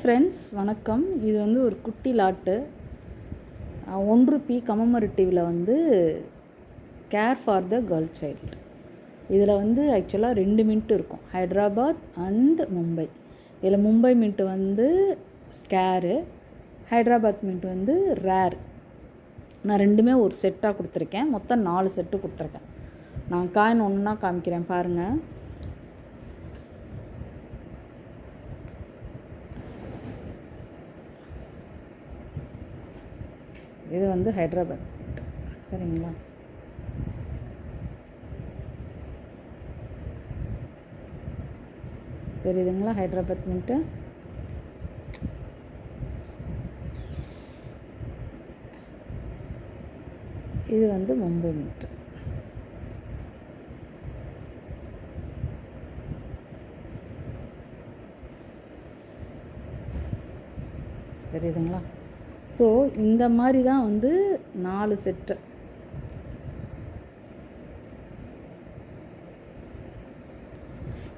Friends, வணக்கம். இது வந்து ஒரு குட்டி லாட்டு 1 ரூபி கமமரேட்டிவில் வந்து care for the girl child. இதில் வந்து ஆக்சுவலாக 2 மின்ட் இருக்கும், ஹைதராபாத் அண்ட் மும்பை. இதில் மும்பை மின்ட்டு வந்து ஸ்கேரு, ஹைதராபாத் மின்ட் வந்து ரேர். நான் ரெண்டுமே ஒரு செட்டாக கொடுத்துருக்கேன். மொத்தம் 4 செட்டு கொடுத்துருக்கேன். நான் காயின் ஒன்றா காமிக்கிறேன் பாருங்கள். இது வந்து ஹைதராபாத், சரிங்களா? தெரியுதுங்களா ஹைதராபாத் மின்ட்டு? இது வந்து மும்பை மின்ட்டு. தெரியுதுங்களா? ஸோ இந்த மாதிரி தான் வந்து 4 செட்டு.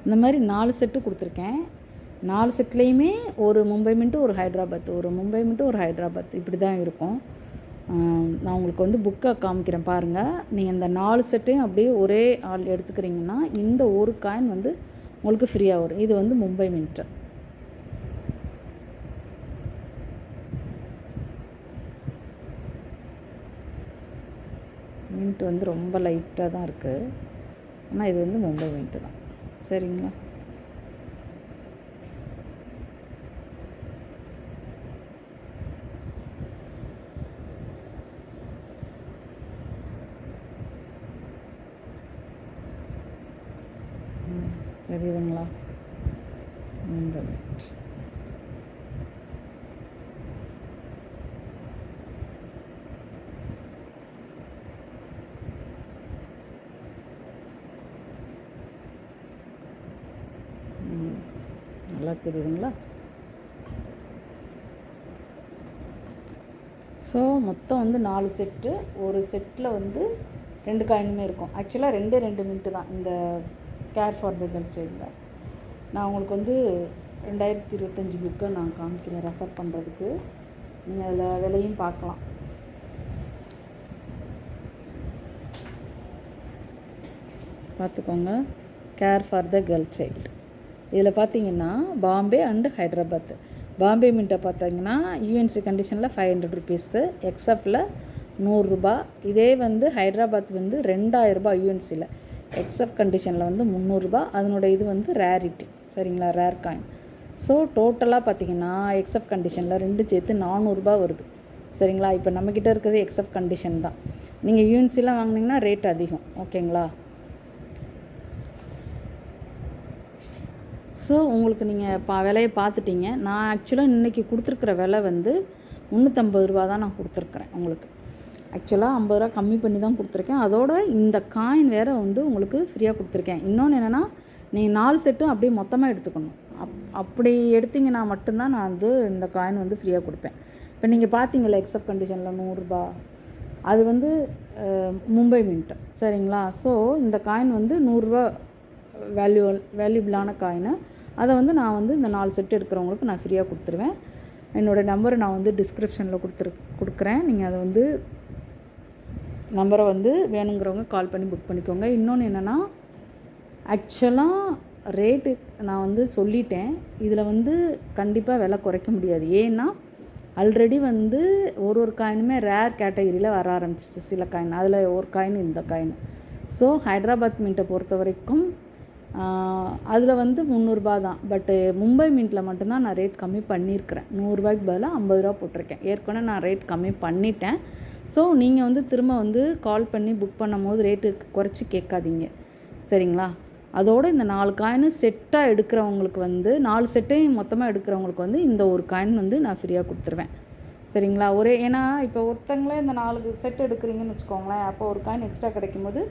இந்த மாதிரி 4 செட்டு கொடுத்துருக்கேன். 4 செட்லேயுமே ஒரு மும்பை மின்ட்டு, ஒரு ஹைதராபாத், ஒரு மும்பை மின்ட்டு, ஒரு ஹைதராபாத், இப்படி தான் இருக்கும். நான் உங்களுக்கு வந்து புக்கை காமிக்கிறேன் பாருங்கள். நீங்கள் இந்த 4 செட்டையும் அப்படியே ஒரே ஆள் எடுத்துக்கிறீங்கன்னா இந்த ஒரு காயின் வந்து உங்களுக்கு ஃப்ரீயாக வரும். இது வந்து மும்பை மின்ட்டு. மின்ட் வந்து ரொம்ப லைட்டாக தான் இருக்குது, ஆனால் இது வந்து மும்பை மின்ட்டு தான், சரிங்களா? தெரியுதுங்களா? மும்பை மின்ட். நல்லா தெரியுதுங்களா? ஸோ மொத்தம் வந்து 4 செட்டு. ஒரு செட்டில் வந்து 2 காயினுமே இருக்கும். ஆக்சுவலாக 2 மின்ட்டு தான் இந்த கேர் ஃபார் த கேர்ள் சைல்டில். நான் உங்களுக்கு வந்து 2025 புக்கை நான் காமிக்கிறேன் ரெஃபர் பண்ணுறதுக்கு. நீங்கள் அதில் விலையும் பார்க்கலாம். பார்த்துக்கோங்க, care for the girl child. இதில் பார்த்தீங்கன்னா பாம்பே அண்டு ஹைதராபாத். பாம்பே மின்ட்டை பார்த்தீங்கன்னா யூஎன்சி கண்டிஷனில் 500 ருபீஸு, எக்ஸ்எஃப்பில் 100 ரூபா. இதே வந்து ஹைதராபாத் வந்து 2000 ரூபா யூஎன்சியில், எக்ஸ்எஃப் கண்டிஷனில் வந்து 300 ரூபா. அதனோட இது வந்து ரேரிட்டி, சரிங்களா? Rare coin. ஸோ டோட்டலாக பார்த்தீங்கன்னா எக்ஸ்எஃப் கண்டிஷனில் 2 சேர்த்து 400 ரூபா வருது, சரிங்களா? இப்போ நம்மக்கிட்ட இருக்கிறது எக்ஸ்எஃப் கண்டிஷன் தான். நீங்கள் யூஎன்சிலாம் வாங்கினீங்கன்னா ரேட் அதிகம், ஓகேங்களா? ஸோ உங்களுக்கு நீங்கள் விலையை பார்த்துட்டீங்க. நான் ஆக்சுவலாக இன்றைக்கி கொடுத்துருக்குற விலை வந்து 350 ரூபா தான் நான் கொடுத்துருக்குறேன் உங்களுக்கு. ஆக்சுவலாக 50 ரூபா கம்மி பண்ணி தான் கொடுத்துருக்கேன். அதோட இந்த காயின் வேறு வந்து உங்களுக்கு ஃப்ரீயாக கொடுத்துருக்கேன். இன்னொன்று என்னென்னா, நீங்கள் 4 செட்டும் அப்படியே மொத்தமாக எடுத்துக்கணும். அப்படி எடுத்திங்கன்னா மட்டும்தான் நான் வந்து இந்த காயின் வந்து ஃப்ரீயாக கொடுப்பேன். இப்போ நீங்கள் பார்த்தீங்களா எக்ஸப்ட் கண்டிஷனில் 100 ரூபா, அது வந்து மும்பை மின்ட்டு, சரிங்களா? ஸோ இந்த காயின் வந்து 100 ரூபா வேல்யூபிளான காயினு. அதை வந்து நான் வந்து இந்த 4 செட் எடுக்கிறவங்களுக்கு நான் ஃப்ரீயாக கொடுத்துருவேன். என்னோடய நம்பரை நான் வந்து டிஸ்கிரிப்ஷனில் கொடுக்குறேன். நீங்கள் அதை வந்து நம்பரை வந்து வேணுங்கிறவங்க கால் பண்ணி புக் பண்ணிக்கோங்க. இன்னொன்று என்னென்னா, ஆக்சுவலாக ரேட்டு நான் வந்து சொல்லிட்டேன். இதில் வந்து கண்டிப்பாக விலை குறைக்க முடியாது. ஏன்னா ஆல்ரெடி வந்து ஒரு காயினுமே ரேர் கேட்டகரியில் வர ஆரம்பிச்சிருச்சு சில காயின். அதில் ஒரு காயின் இந்த காயின். ஸோ ஹைதராபாத் மின்ட்டை பொறுத்த வரைக்கும் அதில் வந்து 300 ரூபா தான். பட்டு மும்பை மின்ட்டில் மட்டும்தான் நான் ரேட் கம்மி பண்ணியிருக்கிறேன். 100 ரூபாய்க்கு பதிலாக 50 ரூபா போட்டிருக்கேன். ஏற்கனவே நான் ரேட் கம்மி பண்ணிட்டேன். ஸோ நீங்கள் வந்து திரும்ப வந்து கால் பண்ணி புக் பண்ணும் போது ரேட்டு குறைச்சி கேட்காதீங்க, சரிங்களா? அதோடு இந்த 4 காயின் செட்டாக எடுக்கிறவங்களுக்கு வந்து 4 செட்டையும் மொத்தமாக எடுக்கிறவங்களுக்கு வந்து இந்த ஒரு காயின் வந்து நான் ஃப்ரீயாக கொடுத்துருவேன், சரிங்களா? ஏன்னா இப்போ ஒருத்தங்களே இந்த 4 செட் எடுக்கிறீங்கன்னு வச்சுக்கோங்களேன். அப்போ ஒரு காயின் எக்ஸ்ட்ரா கிடைக்கும்போது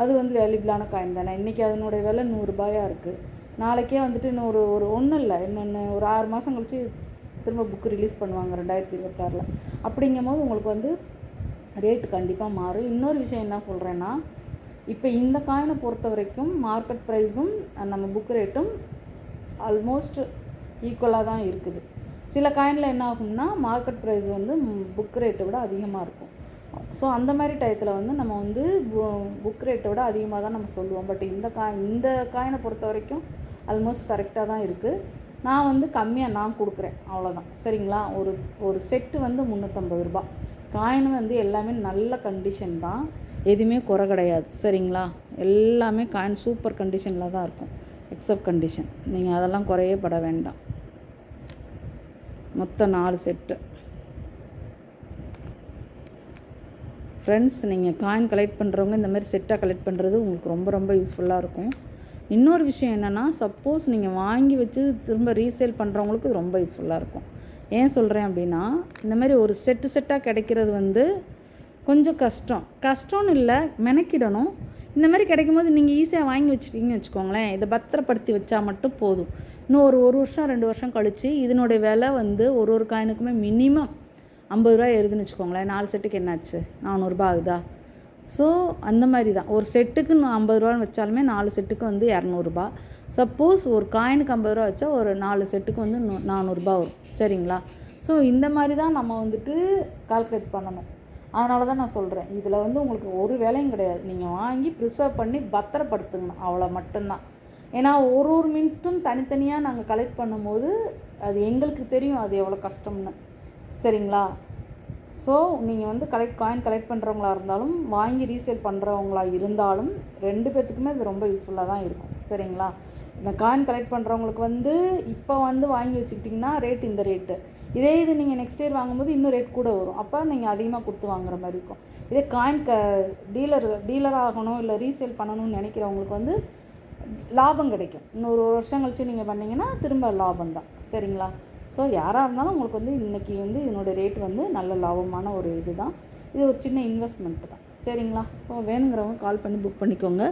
அது வந்து வேல்யூபிளான காயின் தானே. இன்றைக்கி அதனுடைய விலை 100 ரூபாயாக இருக்குது. நாளைக்கே வந்துட்டு இன்னும் ஒன்றும் இல்லை, இன்னொன்று ஒரு 6 மாதம் கழிச்சு திரும்ப புக்கு ரிலீஸ் பண்ணுவாங்க 2026. அப்படிங்கும்போது உங்களுக்கு வந்து ரேட்டு கண்டிப்பாக மாறும். இன்னொரு விஷயம் என்ன சொல்கிறேன்னா, இப்போ இந்த காயினை பொறுத்த வரைக்கும் மார்க்கெட் ப்ரைஸும் நம்ம புக் ரேட்டும் ஆல்மோஸ்ட் ஈக்குவலாக தான் இருக்குது. சில காயினில் என்ன ஆகும்னா மார்க்கெட் ப்ரைஸ் வந்து புக் ரேட்டை விட அதிகமாக இருக்கும். ஸோ அந்த மாதிரி டயத்தில் வந்து நம்ம வந்து புக் ரேட்டை விட அதிகமாக தான் நம்ம சொல்லுவோம். பட் இந்த காயினை பொறுத்த வரைக்கும் ஆல்மோஸ்ட் கரெக்டாக தான் இருக்குது. நான் வந்து கம்மியாக நான் கொடுக்குறேன், அவ்வளோதான். சரிங்களா? ஒரு செட்டு வந்து 350 ரூபா. காயின் வந்து எல்லாமே நல்ல கண்டிஷன் தான், எதுவுமே குறை கிடையாது. சரிங்களா? எல்லாமே காயின் சூப்பர் கண்டிஷனில் தான் இருக்கும், எக்ஸப்ட் கண்டிஷன். நீங்கள் அதெல்லாம் குறையே பட வேண்டாம். மொத்தம் 4 செட்டு. ஃப்ரெண்ட்ஸ், நீங்கள் காயின் கலெக்ட் பண்ணுறவங்க இந்த மாதிரி செட்டாக கலெக்ட் பண்ணுறது உங்களுக்கு ரொம்ப ரொம்ப யூஸ்ஃபுல்லாக இருக்கும். இன்னொரு விஷயம் என்னென்னா, சப்போஸ் நீங்கள் வாங்கி வச்சு திரும்ப ரீசேல் பண்ணுறவங்களுக்கு இது ரொம்ப யூஸ்ஃபுல்லாக இருக்கும். ஏன் சொல்கிறேன் அப்படின்னா, இந்த மாதிரி ஒரு செட்டாக கிடைக்கிறது வந்து கொஞ்சம் கஷ்டம்னு இல்லை, மெனக்கிடணும். இந்த மாதிரி கிடைக்கும்போது நீங்கள் ஈஸியாக வாங்கி வச்சுட்டீங்கன்னு வச்சுக்கோங்களேன், இதை பத்திரப்படுத்தி வச்சா மட்டும் போதும். இன்னும் ஒரு வருஷம் 2 வருஷம் கழித்து இதனுடைய விலை வந்து ஒரு காயினுக்குமே மினிமம் 50 ரூபா ஏறுதுன்னு வச்சுக்கோங்களேன். 4 செட்டுக்கு என்னாச்சு, 400 ரூபா ஆகுதா? ஸோ அந்த மாதிரி தான். ஒரு செட்டுக்கு 50 ரூபான்னு வச்சாலுமே 4 செட்டுக்கு வந்து 200 ரூபா. சப்போஸ் ஒரு காயினுக்கு 50 ரூபா வச்சா ஒரு 4 செட்டுக்கு வந்து 400 ரூபா வரும். சரிங்களா? ஸோ இந்த மாதிரி தான் நம்ம வந்துட்டு கால்குலேட் பண்ணணும். அதனால தான் நான் சொல்கிறேன், இதில் வந்து உங்களுக்கு ஒரு வேலையும் கிடையாது. நீங்கள் வாங்கி ப்ரிசர்வ் பண்ணி பத்திரப்படுத்துங்க, அவ்வளோ மட்டும்தான். ஏன்னா ஒரு மினிட்டும் தனித்தனியாக நாங்கள் கலெக்ட் பண்ணும்போது அது எங்களுக்கு தெரியும் அது எவ்வளோ கஷ்டம்னு. சரிங்களா? ஸோ நீங்கள் வந்து காயின் கலெக்ட் பண்ணுறவங்களா இருந்தாலும் வாங்கி ரீசேல் பண்ணுறவங்களா இருந்தாலும் 2 பேர்த்துக்குமே இது ரொம்ப யூஸ்ஃபுல்லாக தான் இருக்கும். சரிங்களா? இந்த காயின் கலெக்ட் பண்ணுறவங்களுக்கு வந்து இப்போ வந்து வாங்கி வச்சுக்கிட்டிங்கன்னா இந்த ரேட்டு, இதே இது நீங்கள் நெக்ஸ்ட் இயர் வாங்கும்போது இன்னும் ரேட் கூட வரும். அப்போ நீங்கள் அதிகமாக கொடுத்து வாங்குற மாதிரி இருக்கும். இதே காயின் டீலர் ஆகணும் இல்லை ரீசேல் பண்ணணும்னு நினைக்கிறவங்களுக்கு வந்து லாபம் கிடைக்கும். இன்னொரு வருஷம் கழிச்சு நீங்கள் பண்ணிங்கன்னா திரும்ப லாபம் தான். சரிங்களா? ஸோ யாராக இருந்தாலும் உங்களுக்கு வந்து இன்றைக்கி வந்து இதனோட ரேட் வந்து நல்ல லாபமான ஒரு இது தான். இது ஒரு சின்ன இன்வெஸ்ட்மெண்ட் தான். சரிங்களா? ஸோ வேணுங்கிறவங்க கால் பண்ணி புக் பண்ணிக்கோங்க.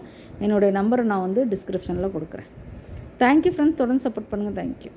என்னுடைய நம்பரை நான் வந்து டிஸ்கிரிப்ஷனில் கொடுக்குறேன். தேங்க்யூ ஃப்ரெண்ட்ஸ், தொடர்ந்து சப்போர்ட் பண்ணுங்கள். தேங்க்யூ.